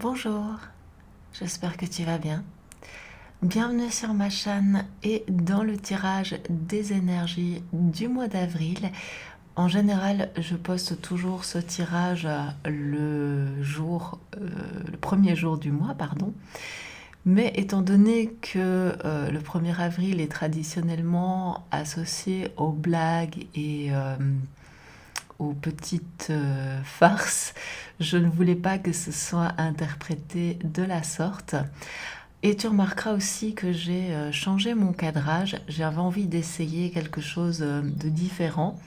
Bonjour, j'espère que tu vas bien. Bienvenue sur ma chaîne et dans le tirage des énergies du mois d'avril. En général, je poste toujours ce tirage le premier jour du mois, pardon. Mais étant donné que le 1er avril est traditionnellement associé aux blagues et aux petites farces, je ne voulais pas que ce soit interprété de la sorte. Et tu remarqueras aussi que j'ai changé mon cadrage. J'avais envie d'essayer quelque chose de différent.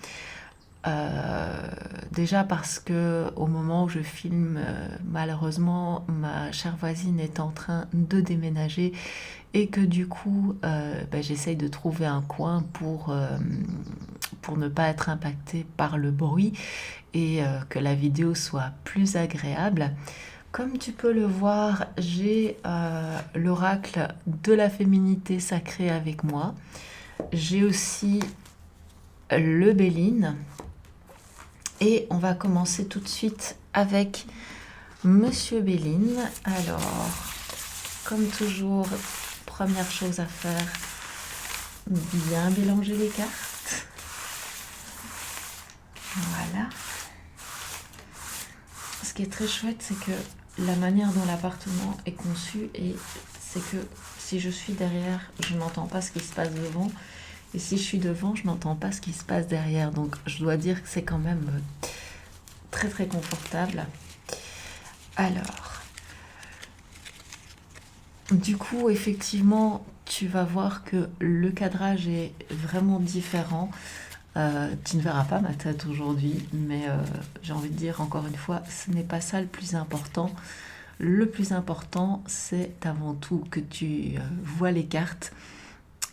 Déjà parce que au moment où je filme, malheureusement, ma chère voisine est en train de déménager et que du coup, j'essaye de trouver un coin pour ne pas être impactée par le bruit et que la vidéo soit plus agréable. Comme tu peux le voir, j'ai l'oracle de la féminité sacrée avec moi. J'ai aussi le Béline. Et on va commencer tout de suite avec Monsieur Béline. Alors, comme toujours, première chose à faire, bien mélanger les cartes. Voilà. Ce qui est très chouette, c'est que la manière dont l'appartement est conçu, c'est que si je suis derrière, je n'entends pas ce qui se passe devant. Et si je suis devant, je n'entends pas ce qui se passe derrière. Donc, je dois dire que c'est quand même très très confortable. Alors, du coup, effectivement, tu vas voir que le cadrage est vraiment différent. Tu ne verras pas ma tête aujourd'hui, mais j'ai envie de dire encore une fois, ce n'est pas ça le plus important. Le plus important, c'est avant tout que tu vois les cartes.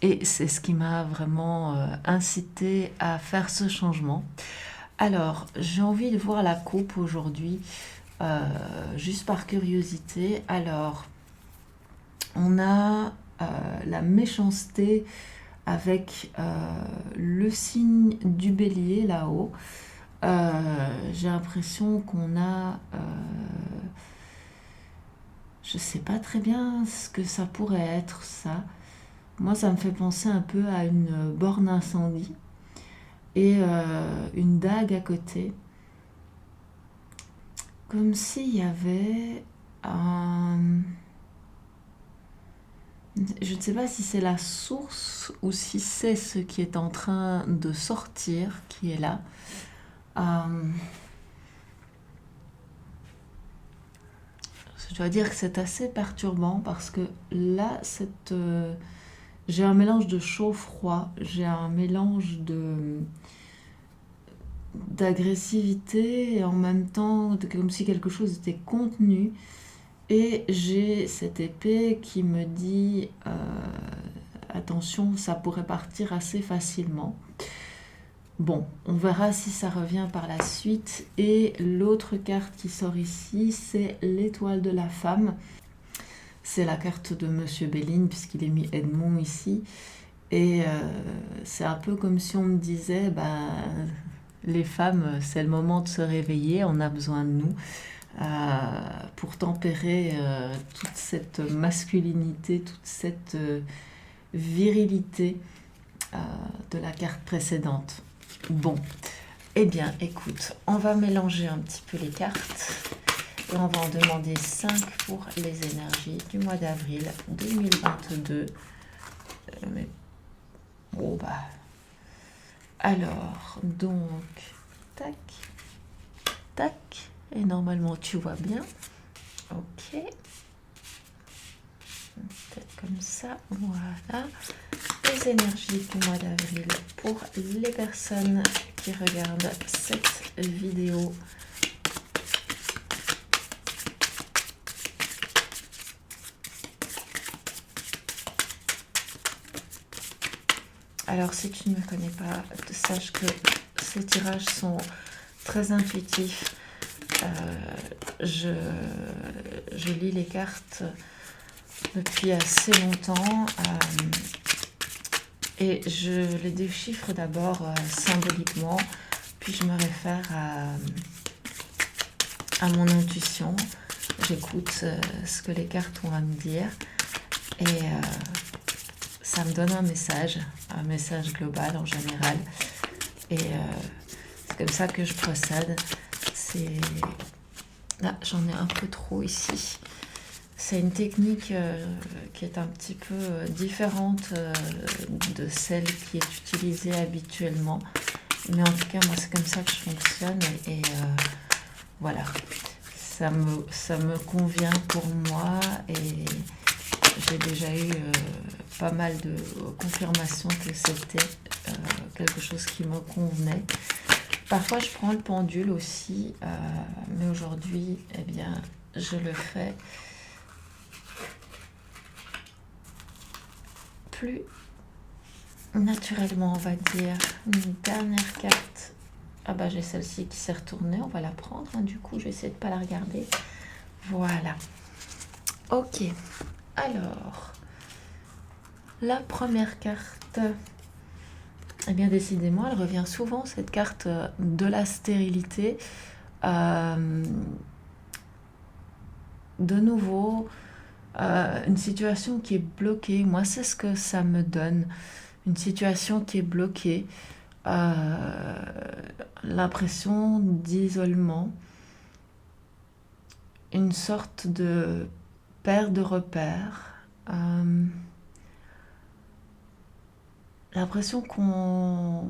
Et c'est ce qui m'a vraiment incité à faire ce changement. Alors, j'ai envie de voir la coupe aujourd'hui, juste par curiosité. Alors, on a la méchanceté avec le signe du bélier là-haut. J'ai l'impression qu'on a... je sais pas très bien ce que ça pourrait être, ça. Moi, ça me fait penser un peu à une borne incendie et une dague à côté. Comme s'il y avait un... Je ne sais pas si c'est la source ou si c'est ce qui est en train de sortir qui est là. Je dois dire que c'est assez perturbant parce que là, j'ai un mélange de chaud-froid, j'ai un mélange d'agressivité et en même temps comme si quelque chose était contenu. Et j'ai cette épée qui me dit attention, ça pourrait partir assez facilement. Bon, on verra si ça revient par la suite. Et l'autre carte qui sort ici, c'est l'étoile de la femme. C'est la carte de Monsieur Béline, puisqu'il est mis Edmond ici. Et c'est un peu comme si on me disait, les femmes, c'est le moment de se réveiller, on a besoin de nous. Pour tempérer toute cette masculinité, toute cette virilité de la carte précédente. Bon, eh bien, écoute, on va mélanger un petit peu les cartes et on va en demander 5 pour les énergies du mois d'avril 2022. Alors, donc, tac, tac. Et normalement, tu vois bien. Ok. Peut-être comme ça. Voilà. Les énergies du mois d'avril pour les personnes qui regardent cette vidéo. Alors, si tu ne me connais pas, sache que ces tirages sont très intuitifs. Je lis les cartes depuis assez longtemps et je les déchiffre d'abord symboliquement, puis je me réfère à mon intuition. j'écoute ce que les cartes ont à me dire et ça me donne un message global en général. Et c'est comme ça que je procède. Là, j'en ai un peu trop ici. C'est une technique qui est un petit peu différente de celle qui est utilisée habituellement. Mais en tout cas, moi, c'est comme ça que je fonctionne. Et voilà, ça me convient pour moi. Et j'ai déjà eu pas mal de confirmations que c'était quelque chose qui me convenait. Parfois, je prends le pendule aussi, mais aujourd'hui, eh bien, je le fais plus naturellement, on va dire. Une dernière carte. Ah bah, j'ai celle-ci qui s'est retournée, on va la prendre. Du coup, je vais essayer de ne pas la regarder. Voilà. Ok. Alors, la première carte, eh bien décidément, elle revient souvent, cette carte de la stérilité. De nouveau, une situation qui est bloquée. Moi, c'est ce que ça me donne. Une situation qui est bloquée. L'impression d'isolement. Une sorte de perte de repères. L'impression qu'on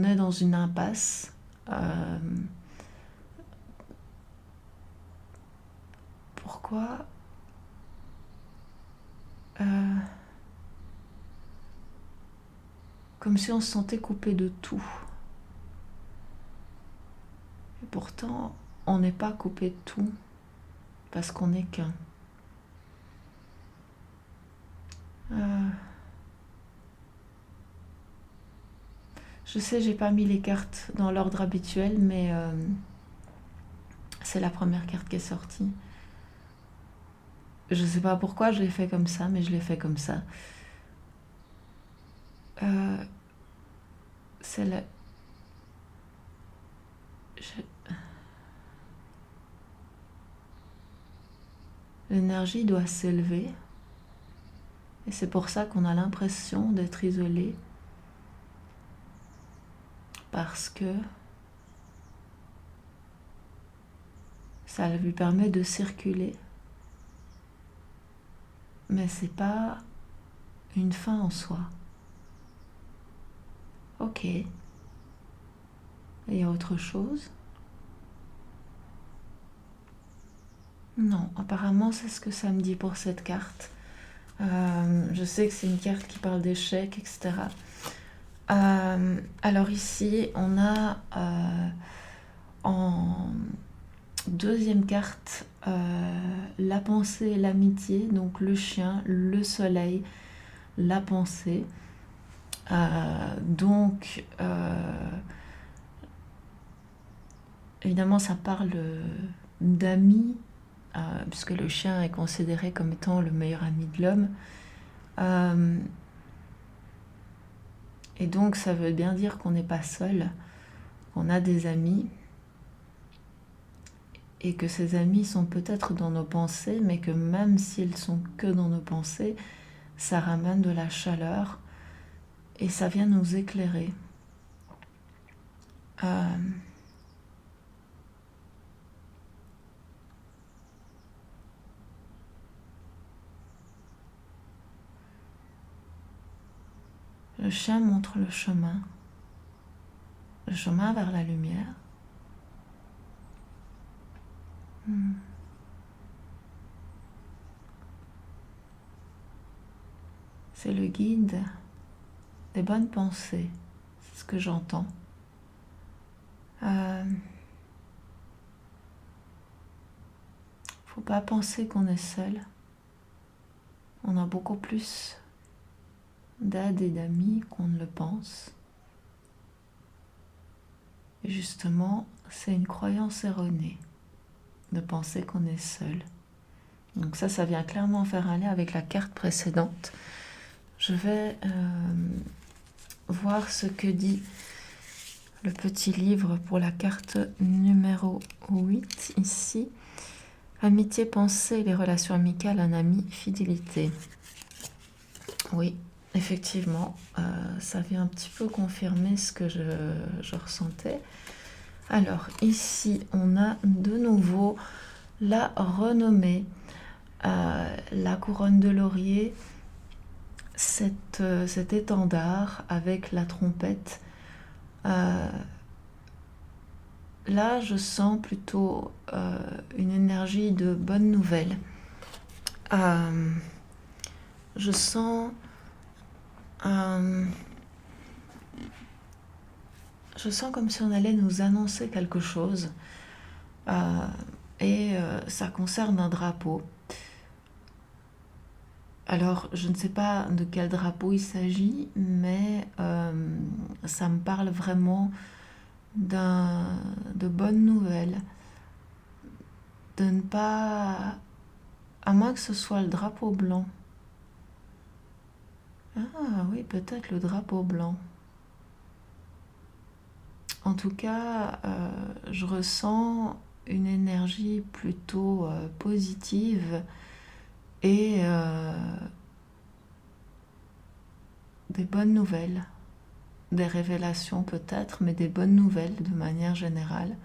est dans une impasse. Pourquoi comme si on se sentait coupé de tout. Et pourtant, on n'est pas coupé de tout, parce qu'on n'est qu'un. Je sais, j'ai pas mis les cartes dans l'ordre habituel, mais c'est la première carte qui est sortie. Je sais pas pourquoi je l'ai fait comme ça, mais je l'ai fait comme ça. C'est la... L'énergie doit s'élever. Et c'est pour ça qu'on a l'impression d'être isolé. Parce que ça lui permet de circuler. Mais c'est pas une fin en soi. Ok. Il y a autre chose? Non, apparemment c'est ce que ça me dit pour cette carte. Je sais que c'est une carte qui parle d'échecs, etc. Alors ici, on a en deuxième carte la pensée et l'amitié, donc le chien, le soleil, la pensée. Donc, évidemment, ça parle d'amis, puisque le chien est considéré comme étant le meilleur ami de l'homme. Et donc, ça veut bien dire qu'on n'est pas seul, qu'on a des amis, et que ces amis sont peut-être dans nos pensées, mais que même s'ils sont que dans nos pensées, ça ramène de la chaleur et ça vient nous éclairer. Le chien montre le chemin vers la lumière. C'est le guide des bonnes pensées, c'est ce que j'entends. Faut pas penser qu'on est seul. On a beaucoup plus d'aide et d'amis qu'on ne le pense. Et justement, c'est une croyance erronée de penser qu'on est seul. Donc ça vient clairement faire un lien avec la carte précédente. Je vais voir ce que dit le petit livre pour la carte numéro 8 ici. Amitié, pensée, les relations amicales, un ami, fidélité. Oui, effectivement, ça vient un petit peu confirmer ce que je ressentais. Alors, ici, on a de nouveau la renommée, la couronne de laurier, cet étendard avec la trompette. Là, je sens plutôt une énergie de bonne nouvelle. Je sens comme si on allait nous annoncer quelque chose. Et ça concerne un drapeau. Alors, je ne sais pas de quel drapeau il s'agit, mais ça me parle vraiment de bonnes nouvelles. De ne pas... À moins que ce soit le drapeau blanc. Ah oui, peut-être le drapeau blanc. En tout cas, je ressens une énergie plutôt positive et des bonnes nouvelles. Des révélations peut-être, mais des bonnes nouvelles de manière générale.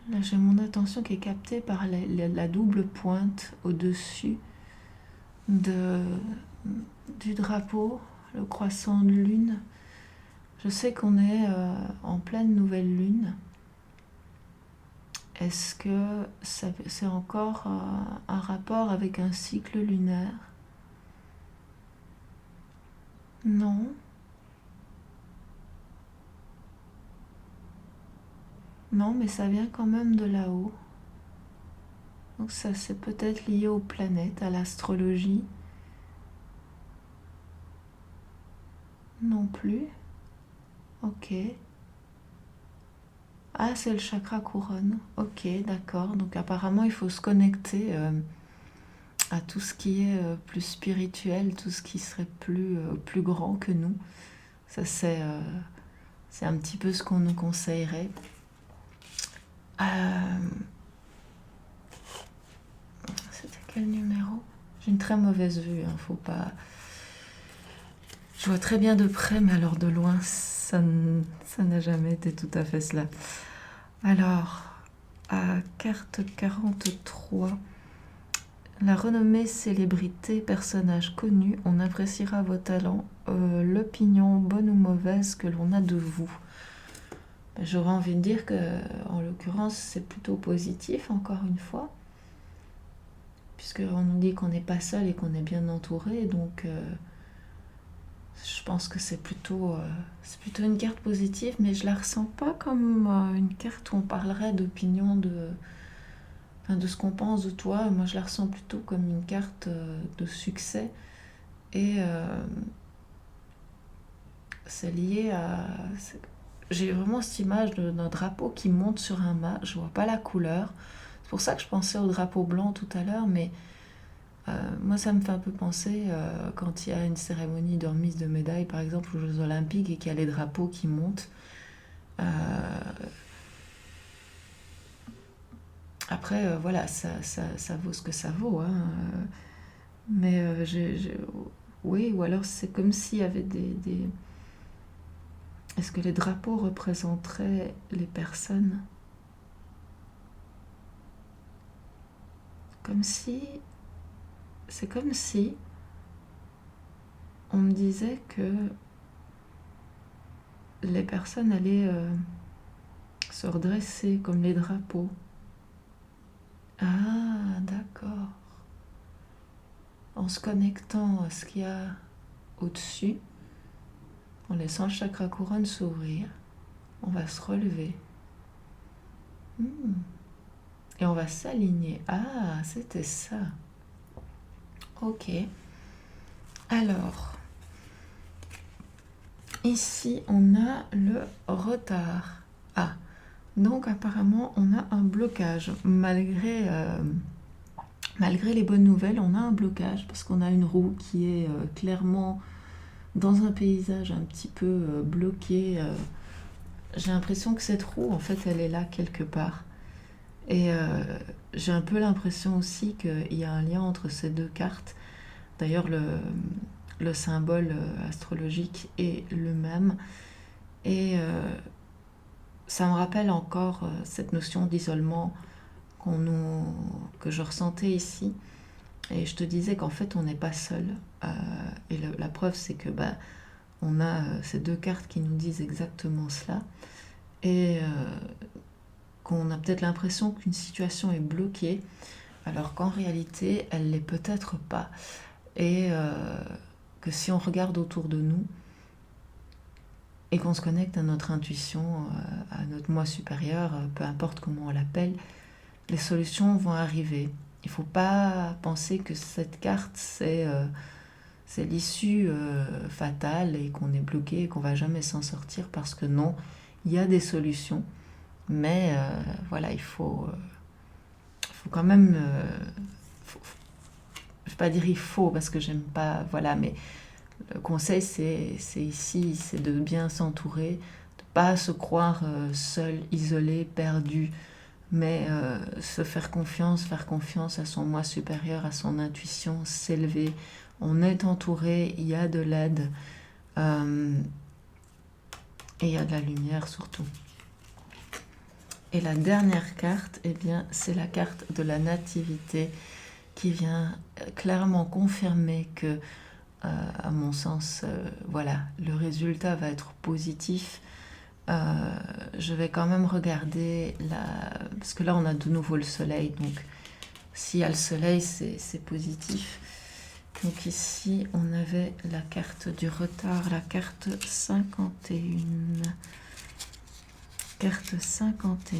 Là, j'ai mon attention qui est captée par la double pointe au-dessus du drapeau, le croissant de lune. Je sais qu'on est en pleine nouvelle lune. Est-ce que c'est encore un rapport avec un cycle lunaire? Non. Non, mais ça vient quand même de là-haut. Donc ça, c'est peut-être lié aux planètes, à l'astrologie. Non plus. Ok. Ah, c'est le chakra couronne. Ok, d'accord. Donc apparemment, il faut se connecter à tout ce qui est plus spirituel, tout ce qui serait plus grand que nous. Ça, c'est un petit peu ce qu'on nous conseillerait. C'était quel numéro? J'ai une très mauvaise vue, hein, faut pas... Je vois très bien de près, mais alors de loin, ça n'a jamais été tout à fait cela. Alors, à carte 43, la renommée, célébrité, personnage connu, on appréciera vos talents, l'opinion bonne ou mauvaise que l'on a de vous. J'aurais envie de dire que, en l'occurrence, c'est plutôt positif, encore une fois, puisqu'on nous dit qu'on n'est pas seul et qu'on est bien entouré, donc je pense que c'est plutôt une carte positive, mais je la ressens pas comme une carte où on parlerait d'opinion, de ce qu'on pense de toi. Moi, je la ressens plutôt comme une carte de succès, et c'est lié à... J'ai vraiment cette image d'un drapeau qui monte sur un mât, je vois pas la couleur. C'est pour ça que je pensais au drapeau blanc tout à l'heure, mais moi ça me fait un peu penser quand il y a une cérémonie de remise de médailles, par exemple aux Jeux Olympiques, et qu'il y a les drapeaux qui montent. Après, voilà, ça vaut ce que ça vaut, hein. Mais oui, ou alors c'est comme s'il y avait des... Est-ce que les drapeaux représenteraient les personnes? C'est comme si on me disait que les personnes allaient se redresser comme les drapeaux. Ah, d'accord. En se connectant à ce qu'il y a au-dessus, en laissant le chakra couronne s'ouvrir, on va se relever. Et on va s'aligner. Ah, c'était ça. Ok. Alors, ici, on a le retard. Ah, donc apparemment, on a un blocage. Malgré malgré les bonnes nouvelles, on a un blocage parce qu'on a une roue qui est clairement dans un paysage un petit peu bloqué. J'ai l'impression que cette roue, en fait, elle est là quelque part. Et j'ai un peu l'impression aussi qu'il y a un lien entre ces deux cartes. D'ailleurs, le symbole astrologique est le même. Et ça me rappelle encore cette notion d'isolement que je ressentais ici. Et je te disais qu'en fait, on n'est pas seul. Et la preuve, c'est que on a ces deux cartes qui nous disent exactement cela. Et qu'on a peut-être l'impression qu'une situation est bloquée, alors qu'en réalité, elle ne l'est peut-être pas. Et que si on regarde autour de nous, et qu'on se connecte à notre intuition, à notre moi supérieur, peu importe comment on l'appelle, les solutions vont arriver. Il ne faut pas penser que cette carte, c'est l'issue fatale et qu'on est bloqué et qu'on ne va jamais s'en sortir, parce que non, il y a des solutions. Mais voilà, il faut quand même... je ne vais pas dire il faut, parce que j'aime pas... Voilà, mais le conseil, c'est ici, c'est de bien s'entourer, de ne pas se croire seul, isolé, perdu, mais se faire confiance à son moi supérieur, à son intuition, s'élever. On est entouré, il y a de l'aide, et il y a de la lumière surtout. Et la dernière carte, eh bien, c'est la carte de la nativité qui vient clairement confirmer que, à mon sens, voilà, le résultat va être positif. Je vais quand même regarder parce que là on a de nouveau le soleil, donc s'il y a le soleil, c'est positif. Donc ici on avait la carte du retard, la carte 51. Carte 51.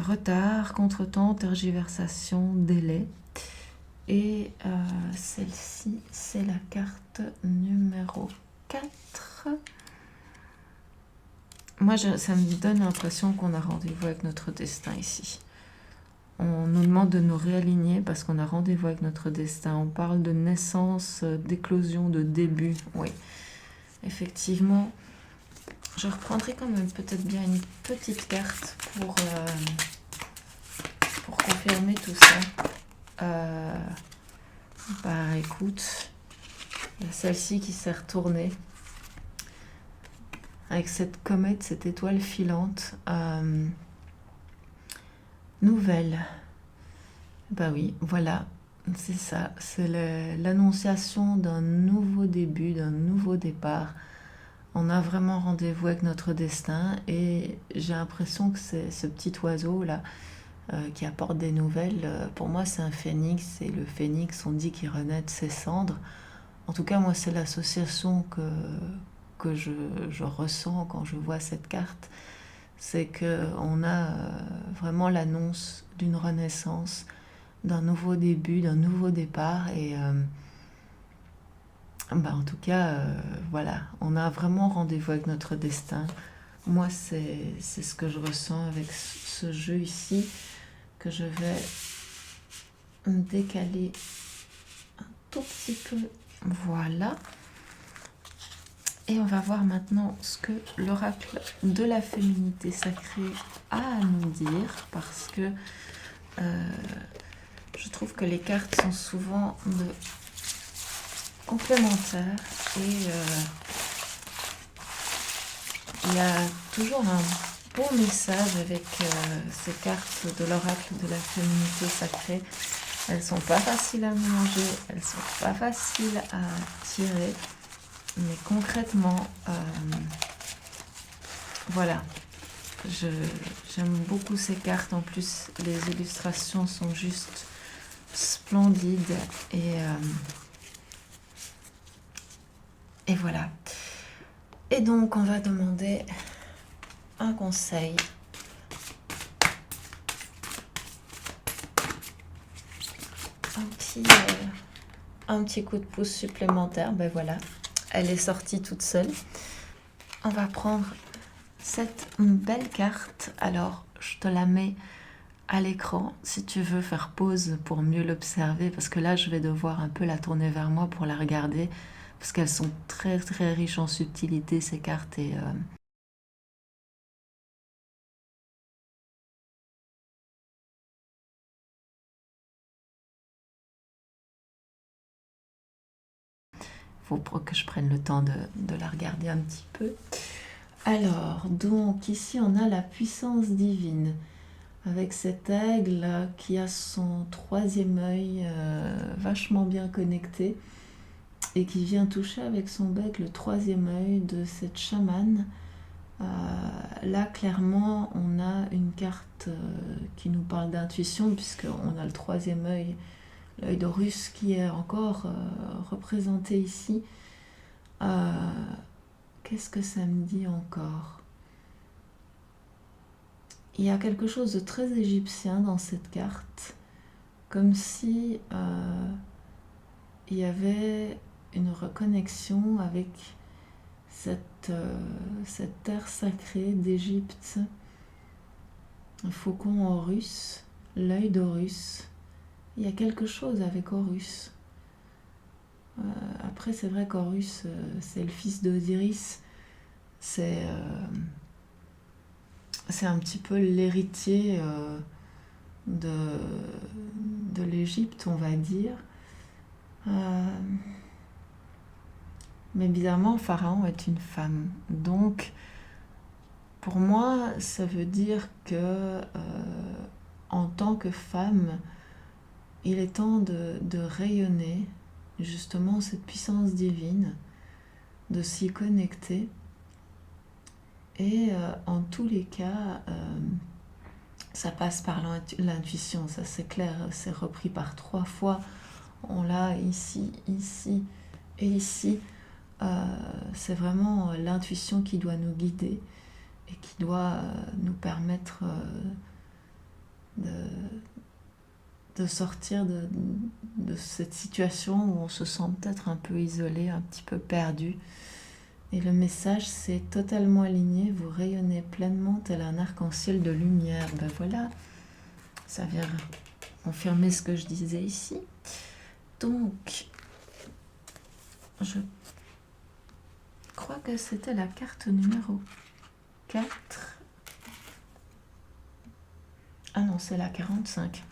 Retard, contretemps, tergiversation, délai. Et celle-ci, c'est la carte numéro 4. Moi, ça me donne l'impression qu'on a rendez-vous avec notre destin ici. On nous demande de nous réaligner parce qu'on a rendez-vous avec notre destin. On parle de naissance, d'éclosion, de début. Oui, effectivement. Je reprendrai quand même peut-être bien une petite carte pour confirmer tout ça. Écoute, il y a celle-ci qui s'est retournée avec cette comète, cette étoile filante. Nouvelle. Oui, voilà, c'est ça. C'est l'annonciation d'un nouveau début, d'un nouveau départ. On a vraiment rendez-vous avec notre destin, et j'ai l'impression que c'est ce petit oiseau là qui apporte des nouvelles. Pour moi, c'est un phénix, et le phénix, on dit qu'il renaît de ses cendres. En tout cas, moi, c'est l'association que je ressens quand je vois cette carte. C'est qu'on a vraiment l'annonce d'une renaissance, d'un nouveau début, d'un nouveau départ. Et en tout cas, voilà, on a vraiment rendez-vous avec notre destin. Moi, c'est ce que je ressens avec ce jeu ici, que je vais décaler un tout petit peu. Voilà. Et on va voir maintenant ce que l'oracle de la féminité sacrée a à nous dire, parce que je trouve que les cartes sont souvent complémentaires, et il y a toujours un beau message avec ces cartes de l'oracle de la féminité sacrée. Elles sont pas faciles à mélanger, elles sont pas faciles à tirer, mais concrètement, voilà, j'aime beaucoup ces cartes. En plus, les illustrations sont juste splendides, et voilà. Et donc, on va demander un conseil. Un petit coup de pouce supplémentaire. Voilà, elle est sortie toute seule. On va prendre cette belle carte. Alors, je te la mets à l'écran si tu veux faire pause pour mieux l'observer, parce que là je vais devoir un peu la tourner vers moi pour la regarder, parce qu'elles sont très très riches en subtilité ces cartes et faut que je prenne le temps de la regarder un petit peu. Alors, donc ici on a la puissance divine, avec cet aigle qui a son troisième œil vachement bien connecté et qui vient toucher avec son bec le troisième œil de cette chamane. Là, clairement, on a une carte qui nous parle d'intuition, puisqu'on a le troisième œil, l'œil d'Horus, qui est encore représenté ici. Qu'est-ce que ça me dit encore? Il y a quelque chose de très égyptien dans cette carte, comme si il y avait une reconnexion avec cette terre sacrée d'Égypte. Le faucon Horus, l'œil d'Horus. Il y a quelque chose avec Horus. Après, c'est vrai qu'Horus, c'est le fils d'Osiris. C'est un petit peu l'héritier de l'Égypte, on va dire. Mais bizarrement, Pharaon est une femme. Donc, pour moi, ça veut dire que, en tant que femme, il est temps de rayonner justement cette puissance divine, de s'y connecter. Et en tous les cas, ça passe par l'intuition, ça c'est clair, c'est repris par 3 fois. On l'a ici, ici et ici. C'est vraiment l'intuition qui doit nous guider et qui doit nous permettre de sortir de cette situation où on se sent peut-être un peu isolé, un petit peu perdu. Et le message, c'est totalement aligné, vous rayonnez pleinement tel un arc-en-ciel de lumière. Ben voilà, ça vient confirmer ce que je disais ici. Donc, je crois que c'était la carte numéro 4. Ah non, c'est la 45.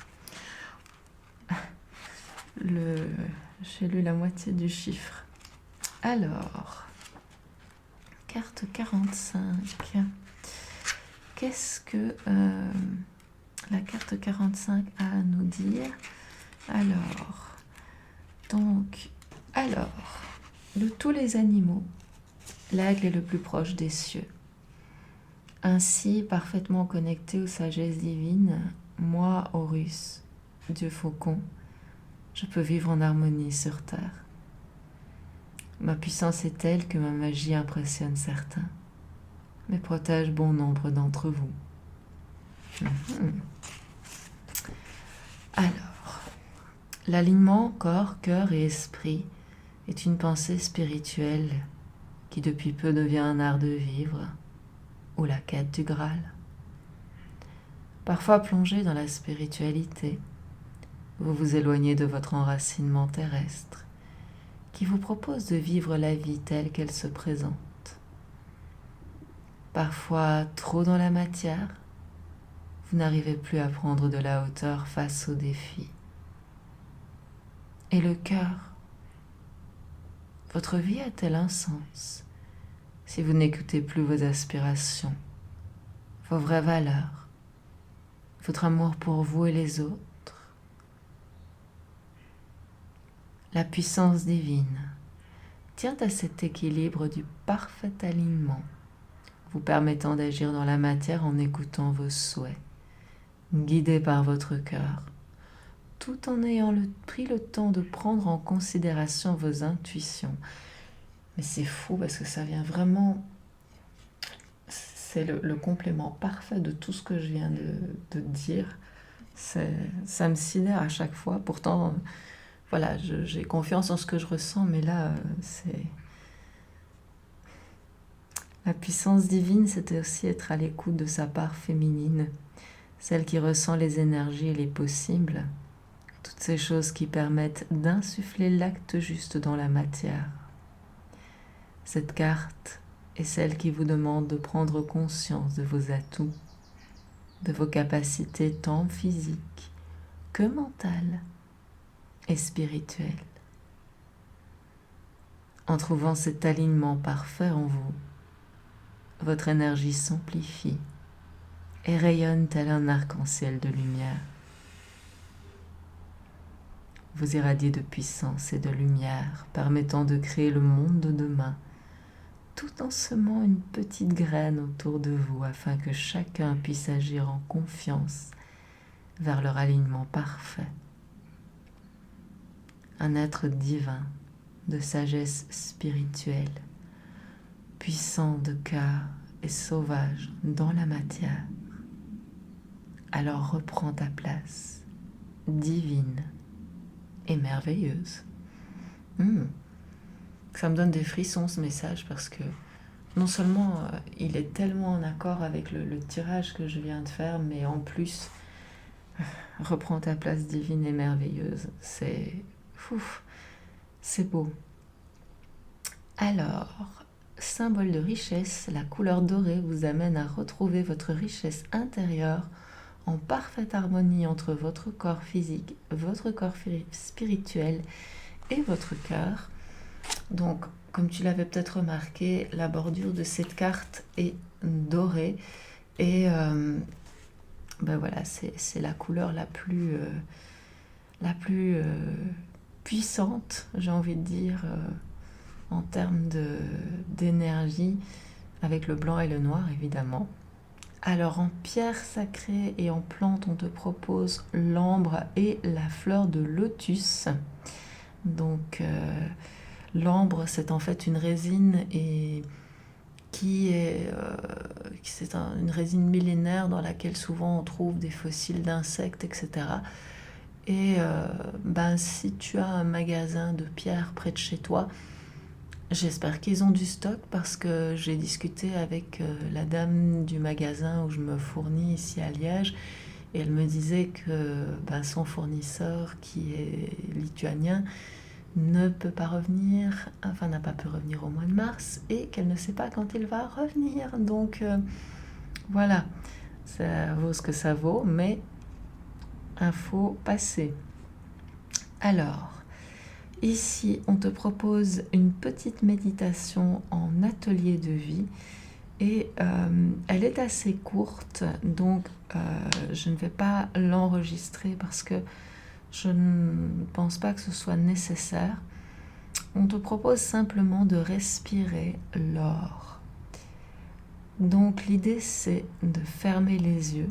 J'ai lu la moitié du chiffre. Alors, carte 45. Qu'est-ce que la carte 45 a à nous dire? Alors, de tous les animaux, l'aigle est le plus proche des cieux. Ainsi, parfaitement connecté aux sagesses divines, moi, Horus, Dieu faucon, je peux vivre en harmonie sur terre. Ma puissance est telle que ma magie impressionne certains, mais protège bon nombre d'entre vous. Alors, l'alignement corps, cœur et esprit est une pensée spirituelle qui depuis peu devient un art de vivre ou la quête du Graal. Parfois plongé dans la spiritualité, vous vous éloignez de votre enracinement terrestre qui vous propose de vivre la vie telle qu'elle se présente. Parfois trop dans la matière, vous n'arrivez plus à prendre de la hauteur face aux défis. Et le cœur, votre vie a-t-elle un sens si vous n'écoutez plus vos aspirations, vos vraies valeurs, votre amour pour vous et les autres? La puissance divine tient à cet équilibre du parfait alignement, vous permettant d'agir dans la matière en écoutant vos souhaits, guidés par votre cœur, tout en ayant pris le temps de prendre en considération vos intuitions. Mais c'est fou parce que ça vient vraiment... C'est le complément parfait de tout ce que je viens de dire. Ça me sidère à chaque fois. Pourtant, voilà, j'ai confiance en ce que je ressens, mais là, c'est... La puissance divine, c'était aussi être à l'écoute de sa part féminine, celle qui ressent les énergies et les possibles, toutes ces choses qui permettent d'insuffler l'acte juste dans la matière. Cette carte est celle qui vous demande de prendre conscience de vos atouts, de vos capacités tant physiques que mentales et spirituelles. En trouvant cet alignement parfait en vous, votre énergie s'amplifie et rayonne tel un arc-en-ciel de lumière. Vous irradiez de puissance et de lumière, permettant de créer le monde de demain, tout en semant une petite graine autour de vous afin que chacun puisse agir en confiance vers leur alignement parfait. Un être divin, de sagesse spirituelle, puissant de cœur et sauvage dans la matière. Alors reprends ta place, divine et merveilleuse. Ça me donne des frissons ce message parce que non seulement il est tellement en accord avec le tirage que je viens de faire, mais en plus, reprends ta place divine et merveilleuse. C'est beau. Alors, symbole de richesse, la couleur dorée vous amène à retrouver votre richesse intérieure en parfaite harmonie entre votre corps physique, votre corps spirituel et votre cœur. Donc, comme tu l'avais peut-être remarqué, la bordure de cette carte est dorée et voilà, c'est la couleur la plus puissante, j'ai envie de dire, en termes d'énergie, avec le blanc et le noir évidemment. Alors en pierre sacrée et en plante, on te propose l'ambre et la fleur de lotus. Donc l'ambre, c'est en fait une résine c'est une résine millénaire dans laquelle souvent on trouve des fossiles d'insectes, etc. Et si tu as un magasin de pierres près de chez toi, j'espère qu'ils ont du stock parce que j'ai discuté avec la dame du magasin où je me fournis ici à Liège et elle me disait que son fournisseur qui est lituanien n'a pas pu revenir au mois de mars et qu'elle ne sait pas quand il va revenir. Donc voilà, ça vaut ce que ça vaut, mais info passée. Alors, ici, on te propose une petite méditation en atelier de vie et elle est assez courte, donc je ne vais pas l'enregistrer parce que je ne pense pas que ce soit nécessaire. On te propose simplement de respirer l'or. Donc l'idée, c'est de fermer les yeux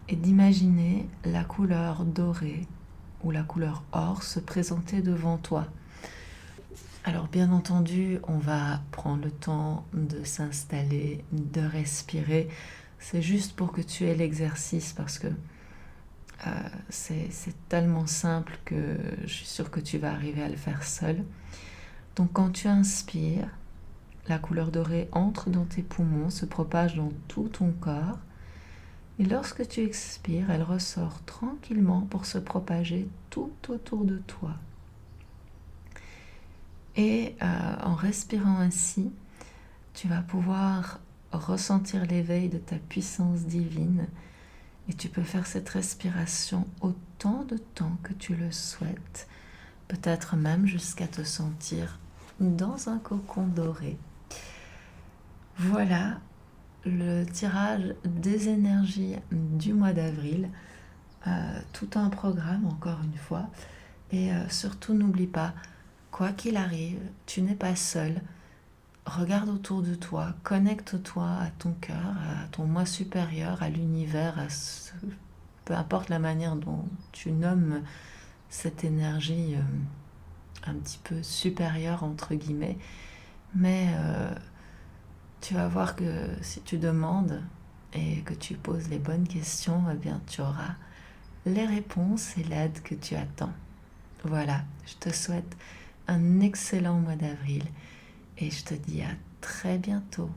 et d'imaginer la couleur dorée ou la couleur or se présenter devant toi. Alors bien entendu, on va prendre le temps de s'installer, de respirer. C'est juste pour que tu aies l'exercice parce que c'est tellement simple que je suis sûre que tu vas arriver à le faire seul. Donc quand tu inspires, la couleur dorée entre dans tes poumons, se propage dans tout ton corps. Et lorsque tu expires, elle ressort tranquillement pour se propager tout autour de toi. Et en respirant ainsi, tu vas pouvoir ressentir l'éveil de ta puissance divine. Et tu peux faire cette respiration autant de temps que tu le souhaites, peut-être même jusqu'à te sentir dans un cocon doré. Voilà le tirage des énergies du mois d'avril. Tout un programme, encore une fois. Et surtout, n'oublie pas, quoi qu'il arrive, tu n'es pas seul. Regarde autour de toi, connecte-toi à ton cœur, à ton moi supérieur, à l'univers, peu importe la manière dont tu nommes cette énergie un petit peu supérieure, entre guillemets. Mais tu vas voir que si tu demandes et que tu poses les bonnes questions, eh bien, tu auras les réponses et l'aide que tu attends. Voilà, je te souhaite un excellent mois d'avril. Et je te dis à très bientôt.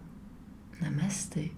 Namasté.